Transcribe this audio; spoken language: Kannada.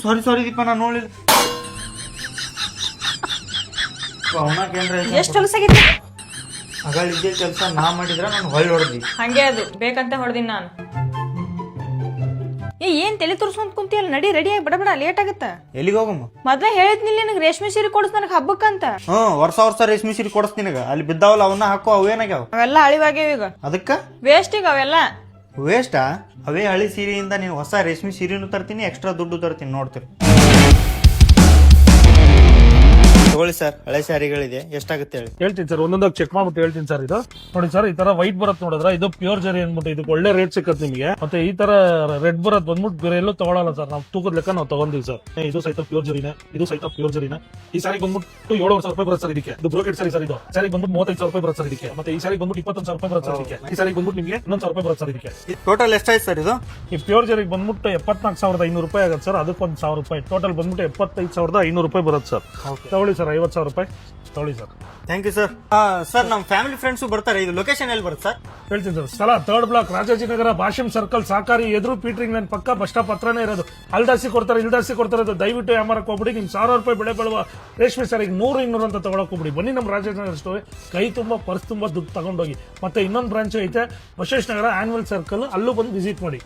ಸಾರಿ ಸಾರಿ ದೀಪ ನಾನು ನೋಡ್ಲಿಲ್ಲ. ಎಷ್ಟ್ ಹೊಲಸ ಆಗೈತಿ ಅಗಳಿದ್ದೆ ಕೆಲಸ ನಾ ಮಾಡಿದ್ರ ನಾನು ಹೊಳ್ಳಿ ಹೊಡೆದಿ. ಹಂಗೆ ಅದು ಬೇಕಂತ ಹೊಡೆದಿನಿ ನಾನು. ಏನ್ ತಲೆ ತುರ್ಸ್ಕೊಂಡ್ ಕುಂತಿಯಲ್ಲ, ನಡಿ ರೆಡಿಯಾಗಿ ಬಡಬಡ, ಲೇಟ್ ಆಗತ್ತ. ಎಲ್ಲಿಗೆ ಹೋಗಮ್ಮ? ಮೊದ್ಲ ಹೇಳಿದ್ನಿಲ್ಲ ನಿನಗ್ ರೇಷ್ಮೆ ಸೀರೆ ಕೊಡ್ಸ್ ನನಗ್ ಹಬ್ಬಕ್ಕಂತ. ವರ್ಷ ರೇಷ್ಮೆ ಸೀರೆ ಕೊಡಿಸ್ತೀನಿ ನಿನಗ. ಅಲ್ಲಿ ಬಿದ್ದಾವಲ್ಲ ಅವನ್ನ ಹಾಕೋ, ಅವೇನಾಗ್ಯಾವ? ಅವೆಲ್ಲ ಅಳಿವಾಗ್ಯಾವ ಈಗ, ಅದಕ್ಕ ವೇಸ್ಟ್ ಈಗ ಅವೆಲ್ಲ. ವೇಸ್ಟಾ? ಅವೇ ಹಳಿ ಸೀರೆಯಿಂದ ನೀನು ಹೊಸ ರೇಷ್ಮೆ ಸೀರೆನೂ ತರ್ತೀನಿ, ಎಕ್ಸ್ಟ್ರಾ ದುಡ್ಡು ತರ್ತೀನಿ, ನೋಡ್ತೀರಿ. ತಗೊಳ್ಳಿ ಸರ್, ಹಳೆ ಸ್ಯಾರಿಗಳಿದೆ, ಎಷ್ಟಾಗುತ್ತೆ ಹೇಳಿ? ಹೇಳ್ತೀನಿ ಸರ್, ಒಂದೊಂದಾಗಿ ಚೆಕ್ ಮಾಡ್ಬಿಟ್ಟು ಹೇಳ್ತೀನಿ ಸರ್. ಇದು ನೋಡಿ ಸರ್, ಈ ತರ ವೈಟ್ ಬರತ್ ನೋಡಿದ್ರ, ಇದು ಪ್ಯೂರ್ ಜರಿ ಅಂದ್ಬಿಟ್ಟು ಇದಕ್ಕೆ ಒಳ್ಳೆ ರೇಟ್ ಸಿಕ್ಕತ್ ನಿಮಗೆ. ಮತ್ತೆ ಈ ತರ ರೆಡ್ ಬರತ್ ಬಂದ್ಬಿಟ್ಟು ಬೇರೆ ಎಲ್ಲೂ ತಗೊಳಲ್ಲ ಸರ್, ನಾವು ತೂಕದ ಲೆಕ್ಕ ನಾವು ತಗೊಂಡಿವಿ ಸರ್. ಇದು ಸಹಿತ ಪ್ಯೂರ್ ಜರಿನೇ, ಇದು ಸಹಿತ ಪ್ಯೂರ್ ಜರಿನೇ. ಈ ಸಾರಿ ಬಂದ್ಬಿಟ್ಟು 7,000 ರೂಪಾಯಿ ಬರುತ್ತೆ ಸರ್ ಇದಕ್ಕೆ. ಇದು ಬ್ರೋಕೆಟ್ ಸಾರಿ ಸರ್. ಇದು ಸಾರಿ ಬಂದ್ಬಿಟ್ಟು 35,000 ರೂಪಾಯಿ ಬರುತ್ತೆ ಸರ್ ಇದಕ್ಕೆ. ಮತ್ತೆ ಈ ಸಾರಿ ಬಂದ್ಬಿಟ್ಟು 21,000 ರೂಪಾಯಿ ಬರುತ್ತೆ ಸರ್ ಇದಕ್ಕೆ. ಈ ಸಾರಿ ಬಂದ್ಬಿಟ್ಟು ನಿಮಗೆ 11,000 ರೂಪಾಯಿ ಬರುತ್ತೆ ಸರ್ ಇದಕ್ಕೆ. ಟೋಟಲ್ ಎಷ್ಟಾಯ್ತು ಸರ್ ಇದು? ಈ ಪ್ಯೂರ್ ಜರಿಗೆ ಬಂದ್ಬಿಟ್ಟು 74,500 ರೂಪಾಯಿ ಆಗುತ್ತೆ ಸರ್. ಅದಕ್ಕೊಂದು 1,000 ರೂಪಾಯಿ, ಟೋಟಲ್ ಬಂದ್ಬಿಟ್ಟು 75,500 ರೂಪಾಯಿ ಬರುತ್ತೆ ಸರ್. ತಗೊಳ್ಳಿ ಸರ್, 50,000 ರೂಪಾಯಿ ತಗೊಳ್ಳಿ sir. Thank you sir. Sir ನಮ್ಮ ಫ್ಯಾಮಿಲಿ ಫ್ರೆಂಡ್ಸ್ ಬರ್ತಾರೆ. ಇದು ಲೊಕೇಶನ್ ಎಲ್ಲಿ ಬರುತ್ತೆ ಸರ್? ಹೇಳ್ತೀನಿ ಸರ್. ಸ್ಥಳ 3rd ಬ್ಲಾಕ್, ರಾಜಾಜಿನಗರ, ಭಾಷಿಂ ಸರ್ಕಲ್, ಸಾಕಾರಿ ಎದುರು, ಪೀಟ್ರಿಂಗ್ ಲೈನ್ ಪಕ್ಕ, ಬಸ್ ಸ್ಟಾಪ್ ಹತ್ರನೇ ಇರೋದು. ಅಲ್ದಾಸಿ ಕೊಡ್ತಾರೆ, ಇಲ್ದಾಸಿ ಕೊಡ್ತಾರೆ. ದಯವಿಟ್ಟು ಯಾಮಾರಕ್ಕೆ ಹೋಗ್ಬಿಡಿ. ನಿಮ್ 1,000 ರೂಪಾಯಿ ಬೆಳೆ ಬಾಳುವ ರೇಷ್ಮೆ ಸಾರಿಗೆ 100-200 ಅಂತ ತಗೊಳಕ್ ಹೋಗ್ಬಿಡಿ. ಬನ್ನಿ ನಮ್ಮ ರಾಜಾಜಿನಗರ ಸ್ಟೋರ್, ಕೈ ತುಂಬಾ ಪರ್ಸ್ ತುಂಬಾ ದುಡ್ಡು ತಗೊಂಡೋಗಿ. ಮತ್ತೆ ಇನ್ನೊಂದು ಬ್ರಾಂಚ್ ಐತೆ ಬಸವೇಶ್ವರ ನಗರ, ಆನ್ಯುವಲ್ ಸರ್ಕಲ್, ಅಲ್ಲೂ ಬಂದು ವಿಸಿಟ್ ಮಾಡಿ.